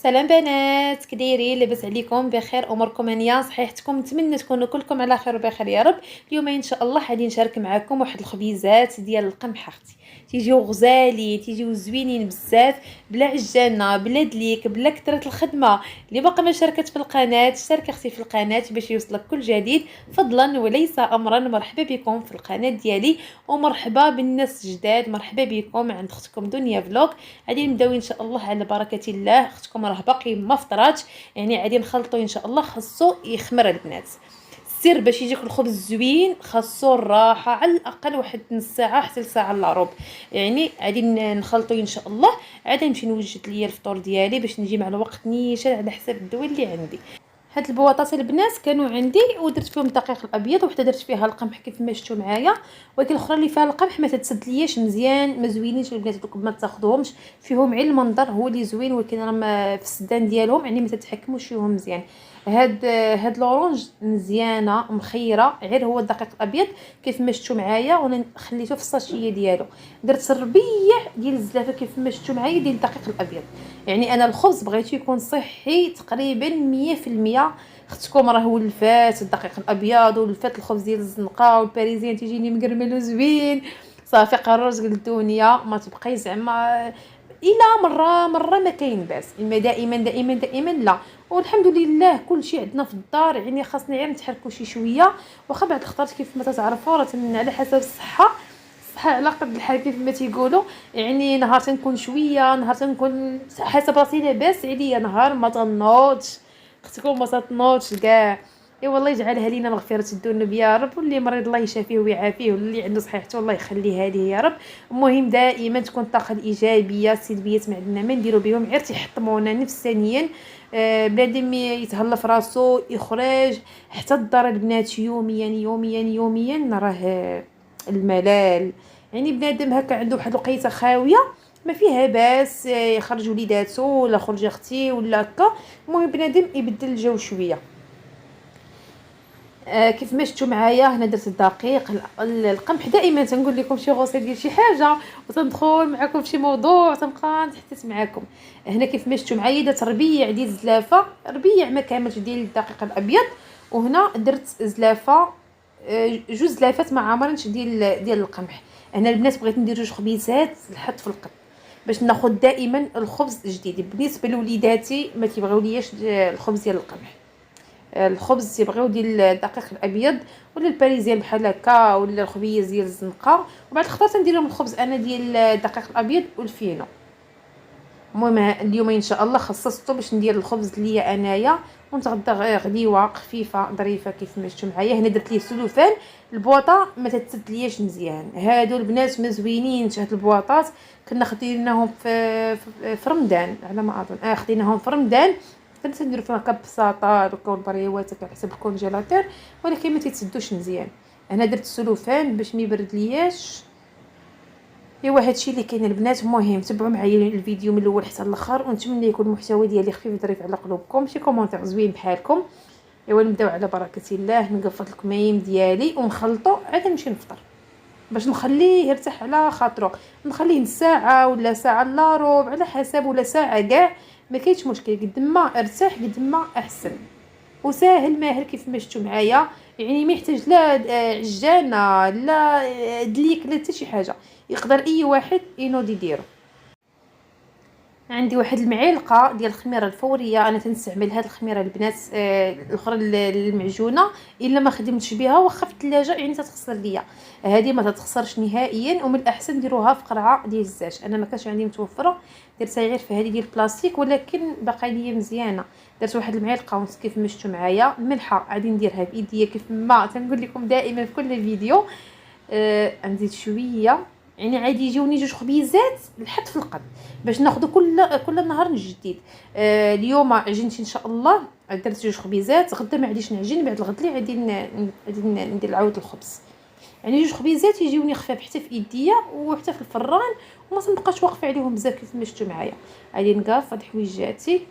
سلام بنات، كدايرين؟ لاباس عليكم؟ بخير؟ اموركم هانيه؟ صحيحتكم؟ نتمنى تكونوا كلكم على خير وبخير يا رب. اليوم ان شاء الله غادي نشارك معكم واحد الخبيزات ديال القمح اختي. تيجيو غزالين، تيجيو زوينين بزاف، بلا عجانه بلا دليك بلا كثره الخدمه. اللي باقا ما شاركت في القناه اشترك اختي في القناه باش يوصلك كل جديد فضلا وليس امرا. مرحبا بكم في القناه ديالي ومرحبا بالناس الجداد، مرحبا بكم عند اختكم دنيا فلوق. غادي نبداو ان شاء الله على بركه الله. اختكم راه باقي ما فطراتش، يعني غادي نخلطوا ان شاء الله. خاصو يخمر البنات. السر باش يجيك الخبز زوين خاصو الراحه، على الاقل واحد نص ساعه حتى لساعه الا ربع. يعني غادي نخلطوا ان شاء الله. عاد نمشي نوجد ليا الفطور ديالي باش نجي مع الوقت نيشان على حساب الدواء اللي عندي. هاد البواطات البنات كانوا عندي ودرت فيهم الدقيق الابيض، وحده درت فيها القمح كيف ما شفتوا معايا، ولكن الاخرى اللي فيها القمح ما تتسد لياش مزيان، ما زوينينش البنات دوك، ما تاخذوهمش فيهم غير المنظر هو اللي زوين، ولكن راه في السدان ديالهم يعني ما تتحكموش فيهم مزيان. هاد الاورانج مزيانه مخيره، غير هو الدقيق الابيض كيف ما شفتوا معايا، وانا خليته في الساشيه ديالو. درت ربيع ديال الزلافه كيف ما شفتوا معايا ديال الدقيق الابيض. يعني انا الخبز بغيتو يكون صحي تقريبا 100%. اختكم راه ولفات الدقيق الابيض ولفات الخبز ديال الزنقه والباريزيان تيجيني مقرمل وزوين. صافي قررت قلت الدنيا ما تبقاي زعما الى مره ما كاين باس، اما دائما لا. والحمد لله كل شيء عندنا في الدار، يعني خاصنا غير نتحركوا شويه. واخا بعد الخطرات كيف ما تعرفوا راه على حسب الصحه على قد الحال كيف ما تيقولوا. يعني نهار تنكون شويه، نهار تنكون حسب راسي لاباس عليا، نهار ما تنوضش اختكم ما تنوضش كاع. اي والله يجعلها لينا مغفره الذنوب يا رب، واللي مريض الله يشافيه ويعافيه، واللي عنده صحيحته الله يخليها ليه يا رب. المهم دائما تكون الطاقه الايجابيه، السلبيات ما عندنا ما نديرو بهم، غير تيحطمونا نفسانيا. بنادم يتهلا في راسو يخرج حتى الدار البنات يوميا يوميا يوميا راه الملال. يعني بنادم هكا عنده واحد الوقيته خاويه ما فيها باس يخرج وليداتو ولا خرج اختي ولا هكا. المهم بنادم يبدل الجو شويه. كيف ما شفتوا معايا هنا درت الدقيق القمح. دائما تنقول لكم شي غوصه ديال شي حاجه وتندخل معكم في شي موضوع تنبقى نتحدث معكم. هنا كيف ما شفتوا معايا درت ربيع ديال الزلافه، ربيع ما كاملش ديال الدقيق الابيض. وهنا درت زلافه، جوج زلافات ما عامرينش ديال القمح. انا البنات بغيت ندير جوج خبيزات نحط في القط باش ناخذ دائما الخبز جديد. بالنسبه لوليداتي ما تيبغيو لياش الخبز ديال القمح، الخبز تيبغيو ديال الدقيق الابيض ولا الباريزيان بحال هكا ولا الخبيز ديال الزنقه. وبعد الخطره تندير لهم الخبز انا ديال الدقيق الابيض والفينو. المهم اليوم ان شاء الله خصصته باش ندير الخبز ليا انايا ونتغدى غديوه خفيفه ظريفه كيف ما شفتوا معايا. هنا درت ليه السلوفان، البواطه ما تتسد لياش مزيان. هادو البنات ما زوينين هاد البواطات، كنا خديناهم في رمضان على ما اظن، خديناهم في رمضان. كنت نديرو فيها كبساطه دوكا والبريوات على حسب الكونجيلاتور، ولكن ما تيتسدوش مزيان. انا درت السلوفان باش ما يبرد لياش. ايوا هادشي اللي كاين البنات. المهم تبعوا معايا الفيديو من الاول حتى الاخر، ونتمنى يكون المحتوى ديالي خفيف ظريف على قلوبكم، شي كومونتير زوين بحالكم. ايوا نبداو على بركه الله. نقفط الكميم ديالي ونخلطو عاد نمشي نفطر باش نخليه يرتاح على خاطرو. نخليه نص ساعه ولا ساعه الا ربع على حسب، ولا ساعه كاع ما كاينش مشكل. قد ما ارتاح قد ما احسن، وساهل ماهر كيف ما شفتوا معايا. يعني ما يحتاج لا عجانه لا دليك لا حتى شي حاجه، يقدر اي واحد ينوض يديرو. عندي واحد المعلقه ديال الخميره الفوريه، انا تنستعمل هاد الخميره البنات. الاخرى المعجونه الا ما خدمتش بها واخا في الثلاجه يعني تتخسر ليا، هذه ما تتخسرش نهائيا. ومن الاحسن ديروها في قرعه ديال الزاج. انا ما كانش عندي متوفره، درتها غير في هذه ديال البلاستيك، ولكن باقا ليا مزيانه. درت واحد المعلقه ونص كيف ما شفتوا معايا. الملحه غادي نديرها بايديا كيف ما تنقول لكم دائما في كل فيديو. نزيد شويه، يعني عادي يجيوني جوج خبيزات نحط في القد باش ناخذ كل نهار جديد. اليوم عجنت ان شاء الله، درت جوج خبيزات. غدا ما عاديش نعجن، بعد الغد لي غادي ندير عاود الخبز. يعني جوج خبيزات يجيوني خفاف حتى في ايديا وحتى في الفران، وما تنبقاش واقفه عليهم بزاف كيف ما شفتوا معايا. غادي نقافض حويجاتي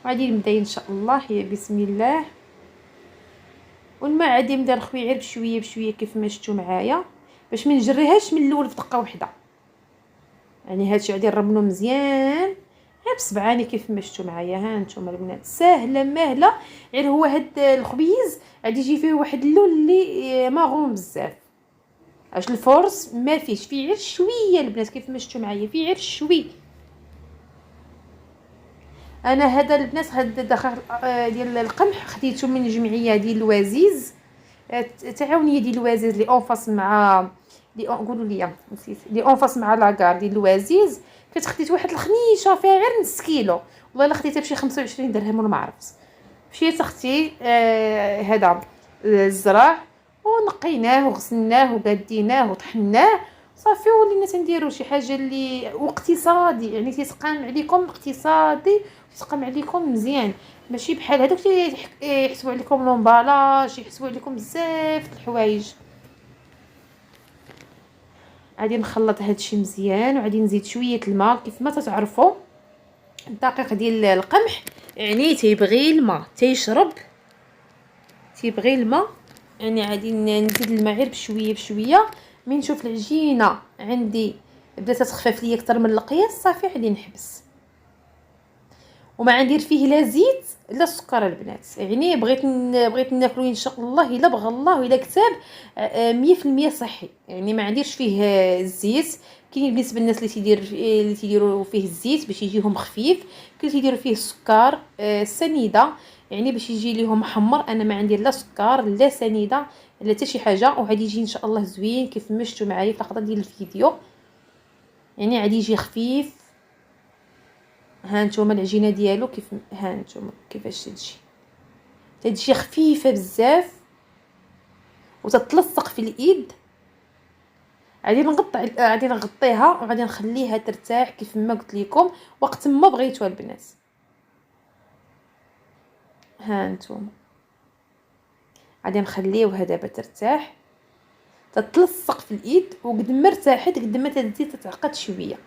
وغادي نبدا ان شاء الله. يا بسم الله. والماء عادي نبدا نخوي غير بشويه بشويه كيف ما شفتوا معايا باش ما نجريهاش من الاول في دقه واحده. يعني هادشي غادي نرملو مزيان، غير بسبعاني كيف ما شفتوا معايا. ها نتوما البنات ساهله ماهله، غير هو هاد الخبيز غادي يجي فيه واحد اللون اللي ماغون بزاف. اش الفرص ما فيش، فيه غير شويه البنات كيف ما شفتوا معايا، فيه غير شويه. انا هذا البنات هاد الدخل ديال القمح خديته من جمعيه ديال الوزيز، تعاونيه ديال الوزيز اللي اونفاس مع اللي قولوا لي نسيت، اللي اونفاس مع لاكار ديال الوزيز. كنت خديت واحد الخنيشه فيها غير نص كيلو، والله الا خديتها بشي 25 درهم ولا ما عرفت. مشيت اختي هذا الزراع ونقيناه وغسلناه وقاديناه وطحناه صافي، ولينا تنديروا شي حاجه اللي واقتصادي، يعني تيتقام عليكم اقتصادي وتيتقام عليكم مزيان، ماشي بحال هذوك يحسبوا عليكم لومبالاج، يحسبوا عليكم بزاف د الحوايج. غادي نخلط هادشي مزيان وغادي نزيد شويه الماء. كيف ما تتعرفوا الدقيق ديال القمح يعني تيبغي الماء، تيبغي الماء، يعني غادي نزيد الماء غير بشويه بشويه. من نشوف العجينه عندي بدات تخفف ليا اكثر من القياس صافي غادي نحبس. وما ندير فيه لا زيت لا سكر البنات، يعني بغيت ناكلو ان شاء الله الا بغى الله والا كتاب 100% صحي، يعني ما نديرش فيه الزيت. كاين بالنسبه للناس اللي تيديروا فيه الزيت باش يجيهم خفيف، كاين تيديروا فيه السكر سنيده يعني باش يجي لهم محمر. انا ما ندير لا سكر لا سنيده لا حتى شي حاجه، وغادي يجي ان شاء الله زوين كيف ما شفتوا معايا في لقطه ديال الفيديو، يعني غادي يجي خفيف. ها نتوما العجينه ديالو كيف، ها نتوما كيفاش تجي خفيفه بزاف وتتلصق في الايد. غادي نغطيها وغادي نخليها ترتاح كيف ما قلت لكم وقت ما بغيتوا البنات. ها نتوما غادي نخليوها دابا ترتاح تتلصق في الايد، وقد ما ارتاحت قد ما تزيد تتعقد شويه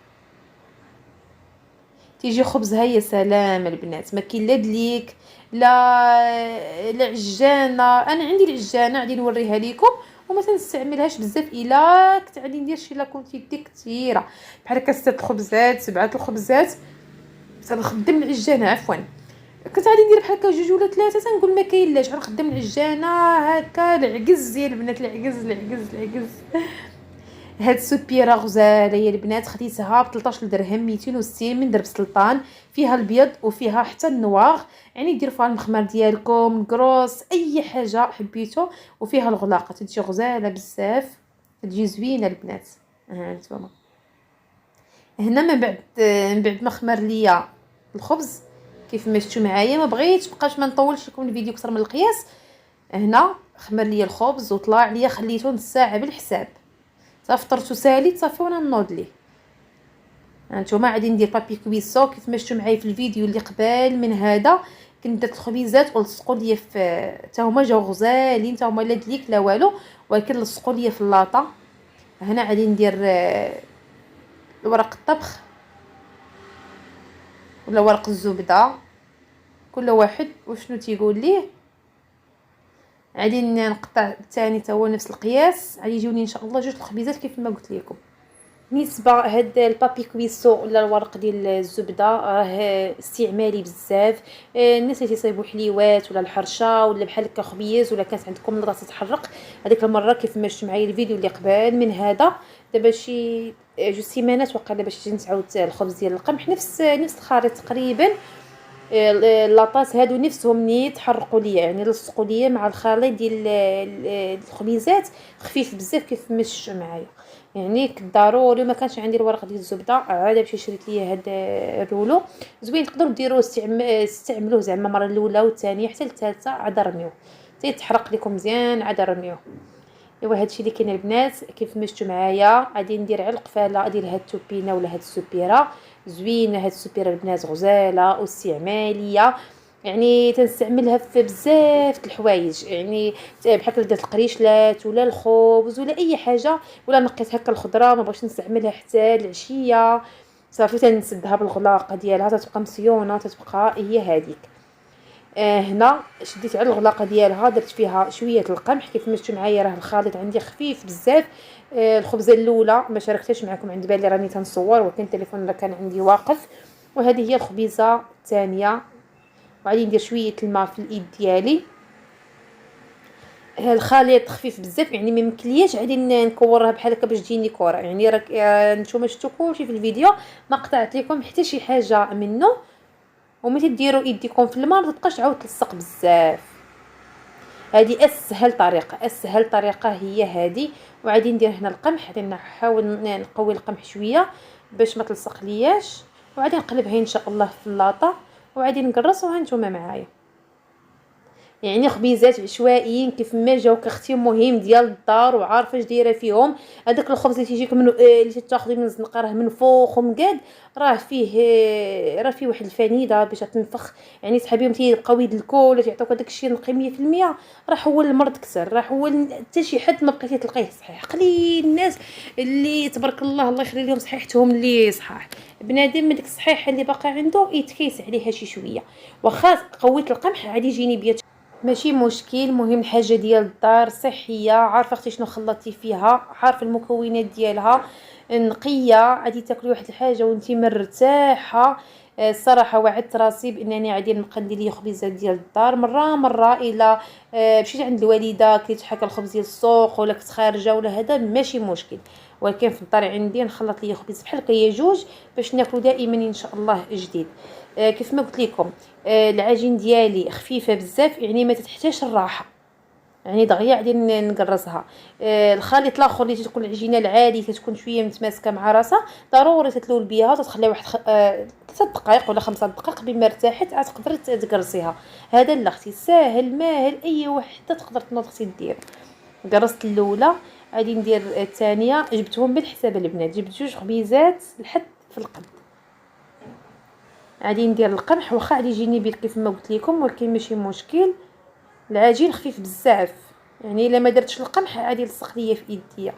تيجي خبزها. يا سلام البنات، ما كاين لا دليك لا عجانه. انا عندي العجانه غادي نوريها لكم وما تنستعملهاش بزاف الا كنت غادي ندير شي لا كونتيتي كثيره بحال هكا 6 الخبزات 7 الخبزات تنخدم العجانه. عفوا كنت غادي ندير بحال هكا 2 ولا 3 تنقول ما كاين لاش غنخدم العجانه هكا. العجز ديال البنات، العجز. هاد السوبيره غزاله يا البنات، خديتها ب 13 درهم 260 من درب سلطان. فيها البيض وفيها حتى النواغ، يعني ديروا فيها المخمر ديالكم كروس اي حاجه حبيتو، وفيها الغلاقه تجي غزاله بزاف تجي زوينه البنات. ها انتما هنا من بعد ما خمر ليا الخبز كيف ما شفتوا معايا، ما بغيتش بقاش ما نطولش لكم الفيديو اكثر من القياس. هنا خمر ليا الخبز وطلع ليا خليته نص ساعه بالحساب، صافي فطرتو ساليت صافي وانا نوض ليه. هانتوما غادي ندير بابي كويسو كيف ما شفتوا معايا في الفيديو اللي قبل من هذا. كنت درت الخبيزات ولصقوا ليا في حتى هما جاو غزالين، حتى هما لا دليك لا والو، ولكن لصقوا ليا في اللاطه. هنا غادي ندير ورق الطبخ ولا ورق الزبده، كل واحد وشنو تيقول ليه. غادي نقطع الثاني حتى هو نفس القياس، غادي يجوني ان شاء الله 2 الخبيزات كيف ما قلت لكم. بالنسبه هاد البابي كويسو ولا الورق ديال الزبده راه استعمالي بزاف. الناس اللي تيصايبوا حليوات ولا الحرشه ولا بحال هكا خبيز ولا كانت عندكم الرا تتحرق، هذيك المره كيف ما شفتوا معايا الفيديو اللي قبل من هذا دابا شي 2 سيمانات وقيلا باش نتعاود الخبز ديال القمح نفس الخليط تقريبا. اللاطاس هادو نفسهم ني تحرقوا ليا، يعني لصقوا ليا مع الخليط ديال الخبيزات خفيف بزاف كيف ما شفتوا معايا. يعني ضروري ما كانش عندي الورق ديال الزبده عاد باش شريت ليا هذا الرولو زوين. تقدروا ديروه استعملوه زعما المره الاولى والثانيه حتى الثالثه عاد رميوه تيتحرق لكم مزيان عاد رميوه. ايوا هادشي اللي كاين البنات كيف ما شفتوا معايا. غادي ندير على القفاله ديال هاد التوبينه ولا هاد السوبيره زوينه. هاد السوبيره البنات غزاله واستعماليه، يعني تنستعملها في بزاف د الحوايج، يعني بحال درت القريشلات ولا الخبز ولا اي حاجه، ولا نقيت هكا الخضره ما بغيتش نستعملها حتى العشيه صافي تنسدها بالغلاقه ديالها تتبقى مصيونه تتبقى هي هذيك. هنا شديت على الغلاقه ديالها درت فيها شويه القمح كيف ما شفتوا معايا راه الخليط عندي خفيف بزاف. الخبزه الاولى ما شاركتهاش معكم عند بالي راني تنصور ولكن التليفون راه كان عندي واقف. وهذه هي الخبيزه الثانيه. وغادي ندير شويه الماء في الايد ديالي. الخليط خفيف بزاف يعني ما يمكنلياش غادي نكورها بحال هكا باش تجيني كره، يعني راك نتوما شفتوا كلشي في الفيديو، ما قطعت لكم حتى شي حاجه منه. وملي تديروا يديكم في الماء ما تبقاش تعاود تلصق بزاف. هذه اسهل طريقه هي هذه. وغادي ندير هنا القمح، غادي نحاول نقوي القمح شويه باش ما تلصق لياش. وغادي نقلبها ان شاء الله في اللاطه وغادي نقرصوها نتوما معايا. يعني خبيزات عشوائيين كيف ما جاوك اختي مهم ديال الدار وعارفه اش دايره فيهم. هذاك الخبز اللي تيجيك من اللي تاخذي من الزنقه راه منفوخ ومقاد، راه فيه واحد الفنيده باش تنفخ. يعني صحابيهم تيبقاو يدلكوا ولا تيعطوك هذاك الشيء نقي 100%، راه هو المرض كثر، راه هو حتى شي حد ما بقيتي تلقيه صحيح. قليل الناس اللي تبارك الله الله يخلي لهم صحيحتهم اللي صحاح. بنادم من ديك الصحيحه اللي باقا عنده يتكيس عليها شي شويه. واخا قويت القمح غادي يجيني بيا ماشي مشكل. مهم الحاجه ديال الدار صحيه، عارفه اختي شنو خلطتي فيها، عارفه المكونات ديالها نقيه، غادي تاكلي واحد الحاجه وانتي مرتاحه. الصراحه وعدت راسي بانني غادي نبقى ندير لي خبيزات ديال الدار مره الا مشيت عند الوالده كليت حكا الخبز ديال السوق ولا كنت خارجه ولا هذا ماشي مشكل. ولكن في الدار عندي نخلط لي خبيز بحال هكا جوج باش ناكلو دائما ان شاء الله جديد. كيف ما قلت لكم العجين ديالي خفيفه بزاف، يعني ما تحتاجش الراحه، يعني دغيا غادي نقرصها. الخليط الاخر اللي تكون العجينه العادي تكون شويه متماسكه مع راسها، ضروري تتلول بها وتتخليها واحد 3 دقائق ولا 5 دقائق بما ارتاحت عاد تقدري تقرصيها. هذا لا اختي ساهل ماهل، اي وحده تقدر تنوض اختي دير. قرصت الاولى، غادي ندير الثانيه. جبتهم بالحساب البنات، جبت 2 خبيزات لحد في القد. غادي ندير القمح واخا غادي يجيني بيض كيف ما قلت لكم، ولكن ماشي مشكل. العجين خفيف بزاف، يعني الا ما درتش القمح غادي يلصق ليا في ايديا.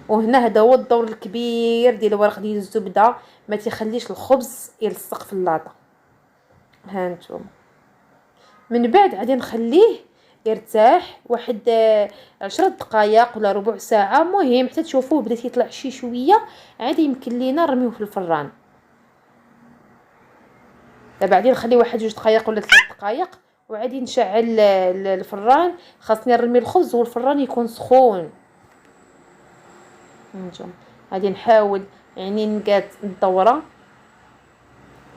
وهنا هذا هو الدور الكبير ديال الورق ديال الزبده، ما تيخليش الخبز يلصق في اللاطه. ها نتوما من بعد غادي نخليه يرتاح واحد 10 دقائق ولا ربع ساعه، مهم حتى تشوفوه بدا يطلع شي شويه. عادي يمكن لينا نرميوه في الفران. بعدين نخليه واحد 2 دقائق ولا 3 دقائق وعادي نشعل الفران. خاصني نرمي الخبز والفران يكون سخون. نجم غادي نحاول يعني نقاد الدوره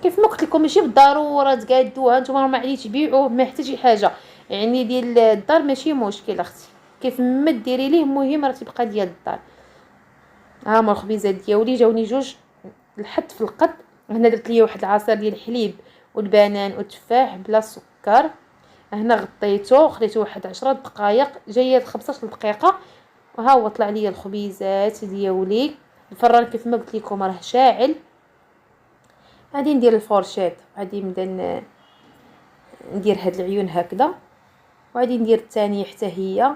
كيف ما قلت لكم، ماشي بالضروره تقادوها نتوما ما عليش تبيعوه ما حتى شي حاجه، يعني ديال الدار ماشي مشكل اختي. كيف ما ديري ليه المهم راه تبقى ديال الدار. ها هما الخبيزات ديالي جاوني 2 لحد في القد. هنا درت ليا واحد العصير ديال الحليب والبنان والتفاح بلا سكر. هنا غطيته خليته واحد 10 دقائق جايه 15 دقيقه. وها هو طلع ليا الخبيزات ديالي. الفران كيف ما قلت لكم راه شاعل. غادي ندير الفورشيط، غادي نبدا ندير هاد العيون هكذا، وغادي ندير الثانيه حتى هي.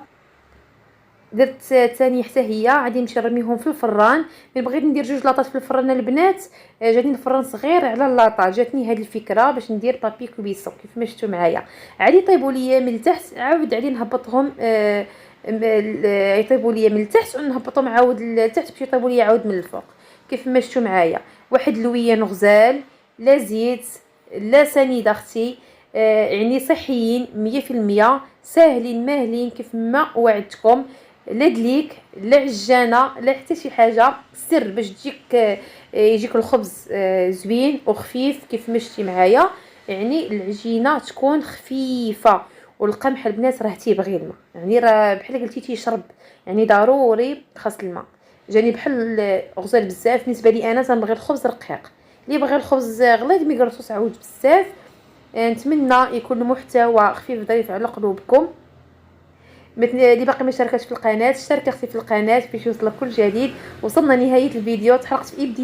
درت الثانيه حتى هي غادي نمشي نرميهم في الفران. بغيت ندير 2 لاطات في الفران البنات، جاتني الفران صغير على اللاطه، جاتني هذه الفكره باش ندير بابي كويسون كيف ما شفتوا معايا. عادي يطيبوا ليا من التحت، عاود عادي نهبطهم يطيبوا ليا من التحت ونهبطهم عاود للتحت باش يطيبوا ليا عاود من الفوق كيف ما شفتوا معايا. واحد لويان غزال، لا زيت لا سنيده اختي، يعني صحيين 100%، ساهلين ماهلين كيف ما وعدتكم. لا دليك لا عجانه لا حتى شي حاجه، سر باش يجيك الخبز زوين وخفيف كيف ما شفتي معايا. يعني العجينه تكون خفيفه، والقمح البنات راه تيبغي الماء، يعني راه بحال قلتي تيشرب، يعني ضروري خاص الماء. جاني بحال غزال بزاف. بالنسبه لي انا تنبغي الخبز رقيق، اللي بغى الخبز غليظ ما يقرصوش عاود بزاف. نتمنى يكون المحتوى خفيف ظريف على قلوبكم. اللي باقي ما شاركش في القناه اشترك اختي في القناه باش يوصلك كل جديد. وصلنا نهايه الفيديو، تحرقت في ايدي.